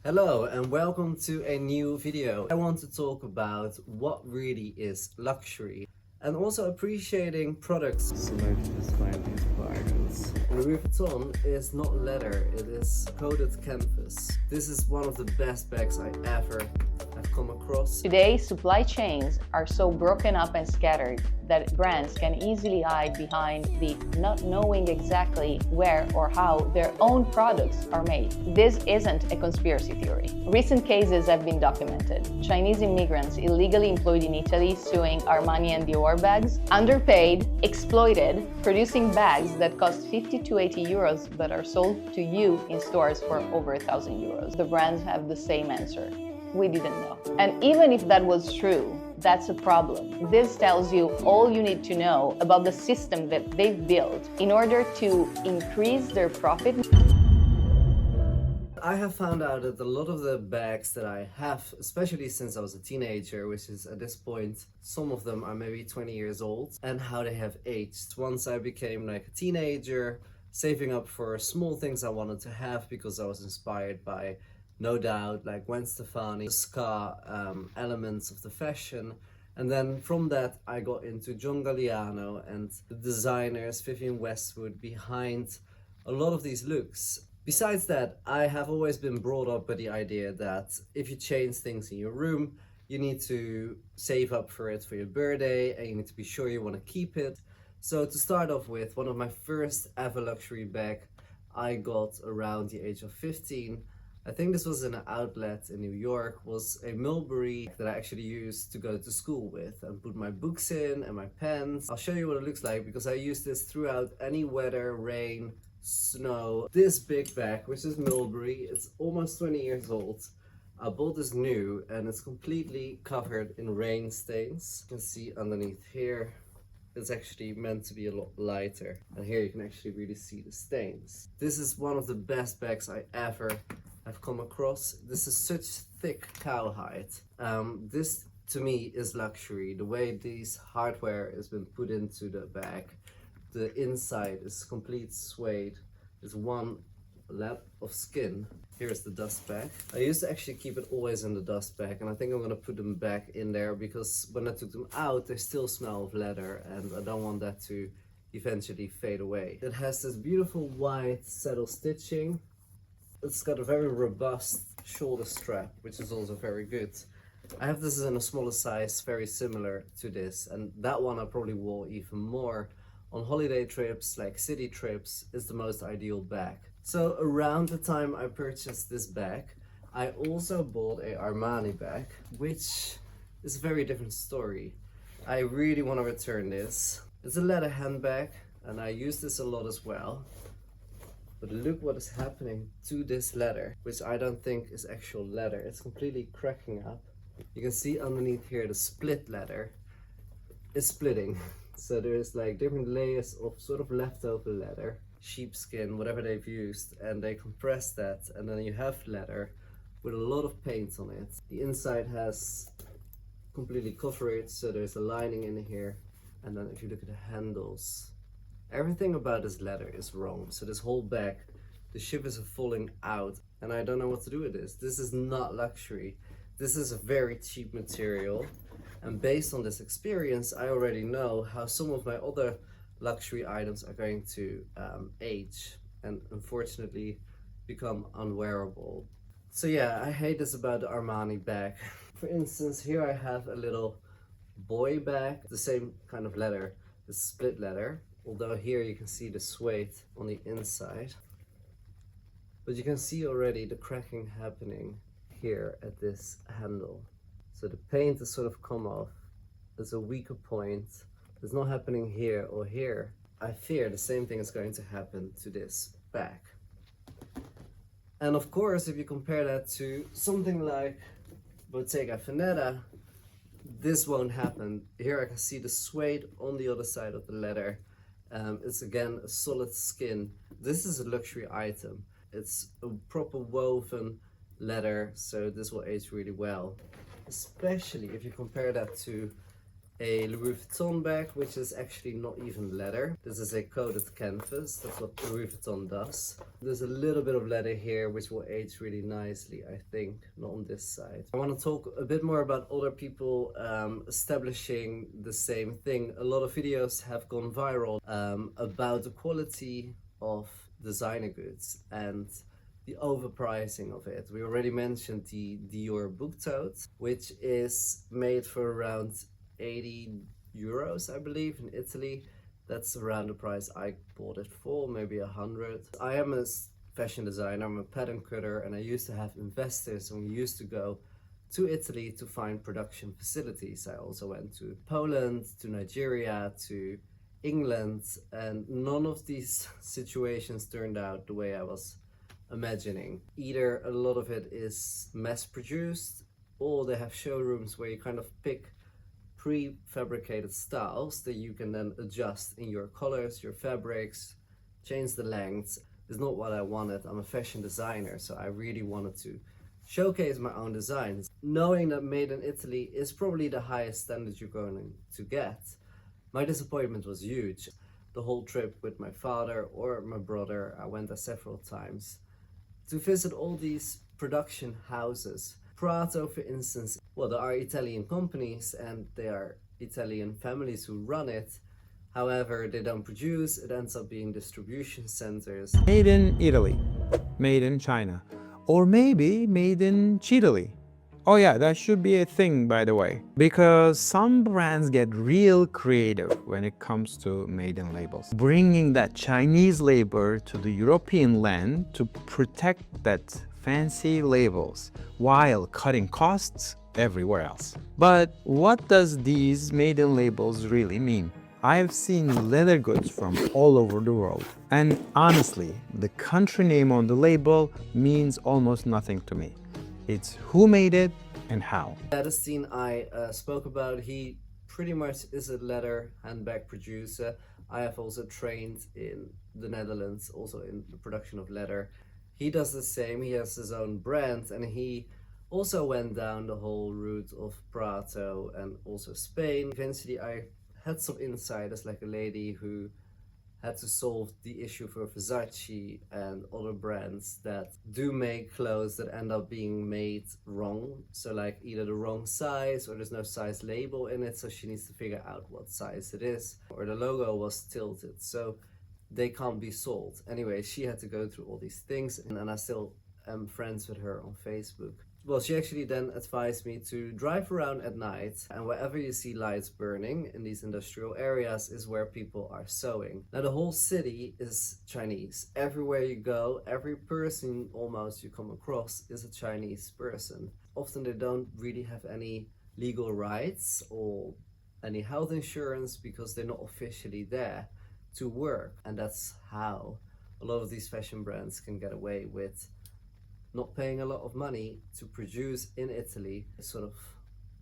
Hello and welcome to a new video. I want to talk about what really is luxury and also appreciating products. So let's just find these bargains. Louis Vuitton is not leather, it is coated canvas. This is one of the best bags I ever have come across. Today, supply chains are so broken up and scattered that brands can easily hide behind the not knowing exactly where or how their own products are made. This isn't a conspiracy theory. Recent cases have been documented. Chinese immigrants illegally employed in Italy suing Armani and Dior bags, underpaid, exploited, producing bags that cost 50 to 80 euros but are sold to you in stores for over 1,000 euros. The brands have the same answer. We didn't know. And even if that was true, that's a problem. This tells you all you need to know about the system that they've built in order to increase their profit. I have found out that a lot of the bags that I have, especially since I was a teenager, which is at this point, some of them are maybe 20 years old, and how they have aged. Once I became like a teenager, saving up for small things I wanted to have because I was inspired by, no doubt, like Gwen Stefani, the ska elements of the fashion. And then from that I got into John Galliano and the designers, Vivienne Westwood, behind a lot of these looks. Besides that, I have always been brought up by the idea that if you change things in your room, you need to save up for it for your birthday and you need to be sure you want to keep it. So to start off with, one of my first ever luxury bag I got around the age of 15. I think this was in an outlet in New York, was a Mulberry that I actually used to go to school with and put my books in and my pens. I'll show you what it looks like because I use this throughout any weather, rain, snow. This big bag, which is Mulberry, it's almost 20 years old. I bought this new and it's completely covered in rain stains. You can see underneath here, it's actually meant to be a lot lighter. And here you can actually really see the stains. This is one of the best bags I ever have come across. This is such thick cowhide. This to me is luxury. The way this hardware has been put into the bag, the inside is complete suede. There's one lap of skin. Here's the dust bag. I used to actually keep it always in the dust bag, and I think I'm gonna put them back in there because when I took them out, they still smell of leather, and I don't want that to eventually fade away. It has this beautiful white saddle stitching. It's got a very robust shoulder strap, which is also very good. I have this in a smaller size, very similar to this, and that one I probably wore even more on holiday trips, like city trips, is the most ideal bag. So around the time I purchased this bag, I also bought a Armani bag, which is a very different story. I really want to return this. It's a leather handbag, and I use this a lot as well. But look what is happening to this leather, which I don't think is actual leather. It's completely cracking up. You can see underneath here the split leather is splitting. So there's like different layers of sort of leftover leather, sheepskin, whatever they've used, and they compress that, and then you have leather with a lot of paint on it. The inside has completely covered, so there's a lining in here, and then if you look at the handles, everything about this leather is wrong. So this whole bag, the shivers are falling out, and I don't know what to do with this. This is not luxury. This is a very cheap material. And based on this experience, I already know how some of my other luxury items are going to age and unfortunately become unwearable. So yeah, I hate this about the Armani bag. For instance, here I have a little boy bag, the same kind of leather, the split leather. Although here you can see the suede on the inside. But you can see already the cracking happening here at this handle. So the paint has sort of come off. There's a weaker point. It's not happening here or here. I fear the same thing is going to happen to this bag. And of course, if you compare that to something like Bottega Veneta, this won't happen. Here I can see the suede on the other side of the leather. It's again a solid skin. This is a luxury item. It's a proper woven leather, so this will age really well. Especially if you compare that to a Louis Vuitton bag, which is actually not even leather. This is a coated canvas. That's what Louis Vuitton does. There's a little bit of leather here, which will age really nicely, I think, not on this side. I want to talk a bit more about other people establishing the same thing. A lot of videos have gone viral about the quality of designer goods and the overpricing of it. We already mentioned the Dior book tote, which is made for around 80 euros, I believe, in Italy. That's around the price I bought it for, maybe 100. I am a fashion designer, I'm a pattern cutter, and I used to have investors, and we used to go to Italy to find production facilities. I also went to Poland, to Nigeria, to England, and none of these situations turned out the way I was imagining. Either a lot of it is mass produced, or they have showrooms where you kind of pick prefabricated styles that you can then adjust in your colors, your fabrics, change the lengths. It's not what I wanted. I'm a fashion designer, so I really wanted to showcase my own designs. Knowing that made in Italy is probably the highest standard you're going to get, my disappointment was huge. The whole trip with my father or my brother, I went there several times to visit all these production houses. Prato, for instance, well, there are Italian companies and they are Italian families who run it. However, they don't produce, it ends up being distribution centers. Made in Italy, made in China, or maybe made in Chile. Oh yeah, that should be a thing, by the way, because some brands get real creative when it comes to maiden labels. Bringing that Chinese labor to the European land to protect that fancy labels while cutting costs everywhere else. But what does these maiden labels really mean? I've seen leather goods from all over the world, and honestly, the country name on the label means almost nothing to me. It's who made it and how. That scene I spoke about, he pretty much is a leather handbag producer. I have also trained in the Netherlands, also in the production of leather. He does the same, he has his own brand, and he also went down the whole route of Prato and also Spain. Eventually I had some insiders, like a lady who had to solve the issue for Versace and other brands that do make clothes that end up being made wrong. So like either the wrong size or there's no size label in it, so she needs to figure out what size it is, or the logo was tilted, so they can't be sold. Anyway, she had to go through all these things, and I still am friends with her on Facebook. Well, she actually then advised me to drive around at night, and wherever you see lights burning in these industrial areas is where people are sewing. Now the whole city is Chinese. Everywhere you go, every person almost you come across is a Chinese person. Often they don't really have any legal rights or any health insurance because they're not officially there to work. And that's how a lot of these fashion brands can get away with not paying a lot of money to produce in Italy. It's sort of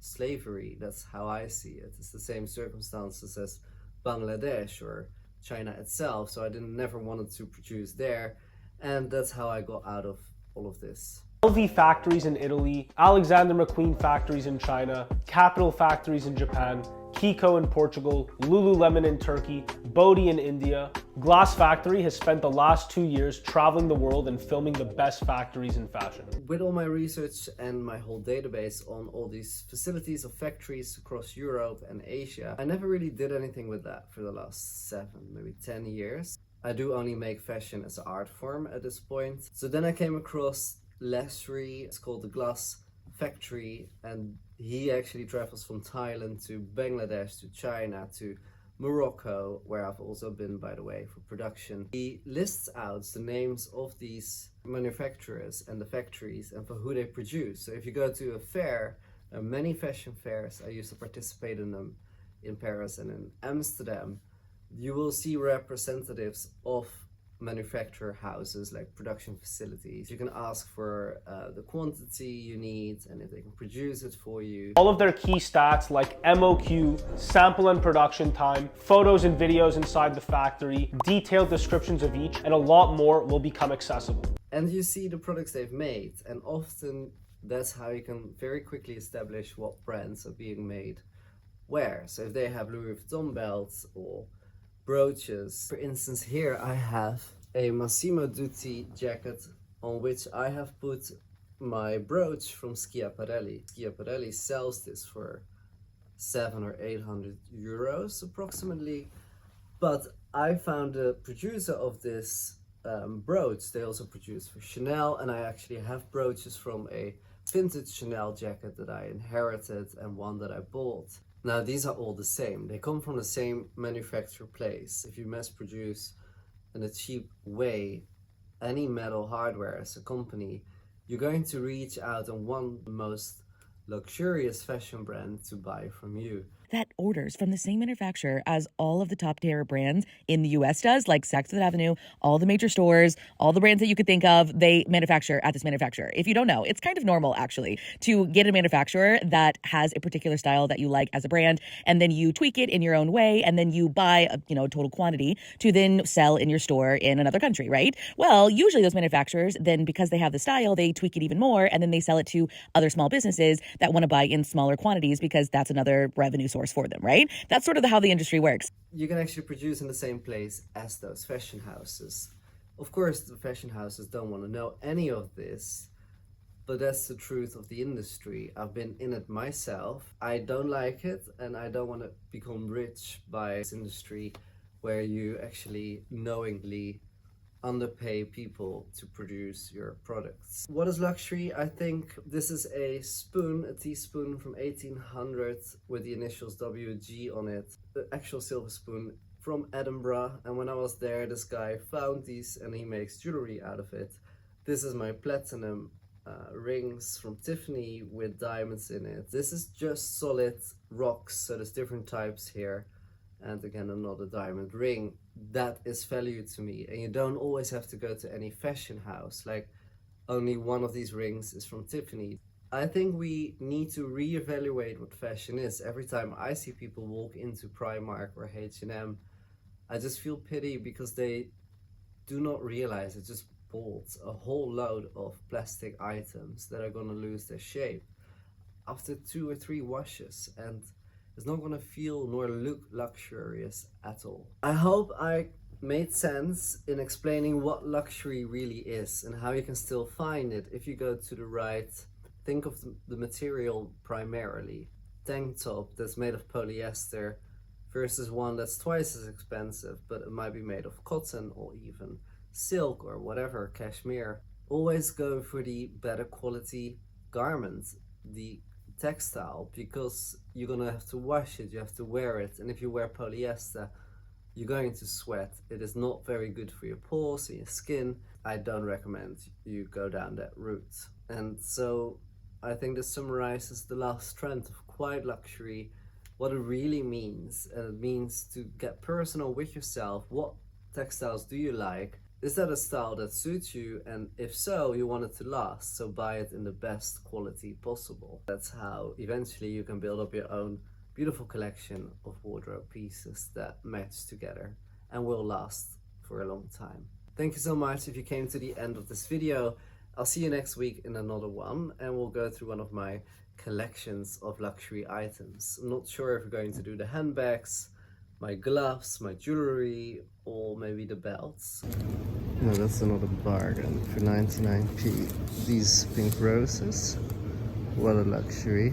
slavery. That's how I see it. It's the same circumstances as Bangladesh or China itself, so I never wanted to produce there, and that's how I got out of all of this. LV factories in Italy, Alexander McQueen factories in China, Capital factories in Japan, Kiko in Portugal, Lululemon in Turkey, Bodhi in India. Glass Factory has spent the last 2 years traveling the world and filming the best factories in fashion. With all my research and my whole database on all these facilities of factories across Europe and Asia, I never really did anything with that for the last 7, maybe 10 years. I do only make fashion as an art form at this point. So then I came across Lesri, it's called the Glass Factory, and he actually travels from Thailand to Bangladesh to China to Morocco, where I've also been, by the way, for production. He lists out the names of these manufacturers and the factories and for who they produce. So if you go to a fair, there are many fashion fairs, I used to participate in them in Paris and in Amsterdam, you will see representatives of manufacturer houses, like production facilities. You can ask for the quantity you need and if they can produce it for you. All of their key stats like MOQ, sample and production time, photos and videos inside the factory, detailed descriptions of each, and a lot more will become accessible. And you see the products they've made, and often that's how you can very quickly establish what brands are being made wear. So if they have Louis Vuitton belts or brooches. For instance, here I have a Massimo Dutti jacket on which I have put my brooch from Schiaparelli. Schiaparelli sells this for 700 or 800 euros approximately, but I found a producer of this brooch. They also produce for Chanel, and I actually have brooches from a vintage Chanel jacket that I inherited and one that I bought. Now these are all the same. They come from the same manufacturer place. If you mass produce in a cheap way any metal hardware as a company, you're going to reach out and want the most luxurious fashion brand to buy from you. That orders from the same manufacturer as all of the top tier brands in the US does, like Saks Fifth Avenue, all the major stores, all the brands that you could think of, they manufacture at this manufacturer. If you don't know, it's kind of normal actually to get a manufacturer that has a particular style that you like as a brand, and then you tweak it in your own way, and then you buy a total quantity to then sell in your store in another country, right? Well, usually those manufacturers then, because they have the style, they tweak it even more, and then they sell it to other small businesses that want to buy in smaller quantities because that's another revenue source for them, right? That's sort of how the industry works. You can actually produce in the same place as those fashion houses. Of course, the fashion houses don't want to know any of this, but that's the truth of the industry. I've been in it myself. I don't like it, and I don't want to become rich by this industry where you actually knowingly underpay people to produce your products. What is luxury? I think this is a spoon, a teaspoon from 1800 with the initials WG on it. The actual silver spoon from Edinburgh, and when I was there, this guy found these and he makes jewelry out of it. This is my platinum rings from Tiffany with diamonds in it. This is just solid rocks, so there's different types here. And again, another diamond ring. That is value to me, and you don't always have to go to any fashion house. Like, only one of these rings is from Tiffany. I think we need to reevaluate what fashion is. Every time I see people walk into Primark or H&M, I just feel pity because they do not realize it just bought a whole load of plastic items that are gonna lose their shape after 2 or 3 washes, and it's not gonna feel nor look luxurious at all. I hope I made sense in explaining what luxury really is and how you can still find it if you go to the right. Think of the material primarily. Tank top that's made of polyester versus one that's twice as expensive, but it might be made of cotton or even silk or whatever, cashmere. Always go for the better quality garment, the textile, because you're gonna have to wash it, you have to wear it, and if you wear polyester, you're going to sweat. It is not very good for your pores and your skin. I don't recommend you go down that route. And so I think this summarizes the last trend of quiet luxury, what it really means. And it means to get personal with yourself. What textiles do you like? Is that a style that suits you? And if so, you want it to last, so buy it in the best quality possible. That's how eventually you can build up your own beautiful collection of wardrobe pieces that match together and will last for a long time. Thank you so much if you came to the end of this video. I'll see you next week in another one, and we'll go through one of my collections of luxury items. I'm not sure if we're going to do the handbags, my gloves, my jewelry, or maybe the belts. No, that's another bargain for 99p. These pink roses, what a luxury.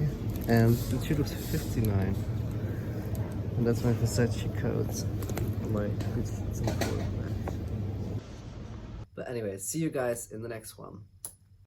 And the tulips for 59. And that's my Versace coat, my good. But anyway, see you guys in the next one.